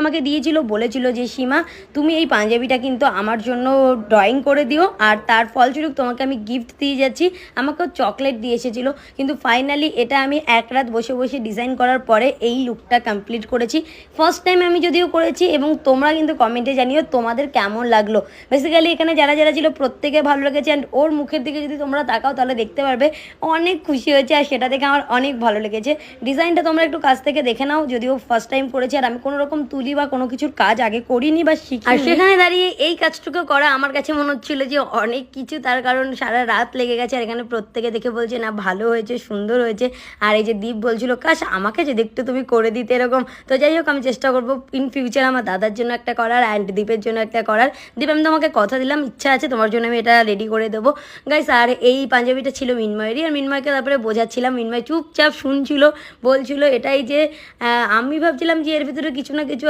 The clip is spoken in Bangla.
আমাকে দিয়েছিল, বলেছিল যে সীমা তুমি এই পাঞ্জাবিটা কিন্তু আমার জন্য ড্রয়িং করে দিও, আর তার ফলস্বরূপ তোমাকে আমি গিফট দিয়ে যাচ্ছি। আমাকেও চকলেট দিয়ে এসেছিলো, কিন্তু ফাইনালি এটা আমি এক রাত বসে বসে ডিজাইন করার পরে এই লুকটা কমপ্লিট করেছি। ফার্স্ট টাইম আমি যদিও করেছি, এবং তোমরা কিন্তু কমেন্টে জানিও তোমাদের কেমন লাগলো। বেসিক্যালি এখানে যারা যারা ছিল প্রত্যেকে ভালো লেগেছে, অ্যান্ড ওর মুখের দিকে যদি তোমরা তাকাও তাহলে দেখতে পারবে অনেক খুশি হয়েছে, আর সেটা দেখে আমার অনেক ভালো লেগেছে। ডিজাইনটা তোমরা একটু কাছ থেকে দেখে নাও, যদিও ফার্স্ট টাইম করেছি আর আমি কোনো রকম তুলি বা কোনো কিছুর কাজ আগে করিনি বা শিখি। আর সেখানে দাঁড়িয়ে এই কাজটুকু করা আমার কাছে মনে হচ্ছিল যে অনেক কিছু, তার কারণ সারা রাত লেগে গেছে। আর এখানে প্রত্যেকে দেখে বলছে না ভালো হয়েছে, সুন্দর হয়েছে। আর এই যে দীপ বলছিল কাশ আমাকে যদি একটু তুমি করে দিতে এরকম। তো যাই হোক, আমি চেষ্টা করবো ইন ফিউচার আমার দাদার জন্য একটা করার, অ্যান্ড দীপের জন্য একটা করার। দীপ আমি তোমাকে কথা দিলাম, ইচ্ছা আছে তোমার জন্য আমি এটা রেডি করে দেবো গাইস। আর এই পাঞ্জাবিটা ছিল মিনময়েরই, আর মিনময়কে তারপরে বোঝাচ্ছিলাম। মিনময় চুপচাপ শুনছিল, বলছিল এটাই যে আমি ভাবছিলাম যে এর ভিতরে কিছু না কিছু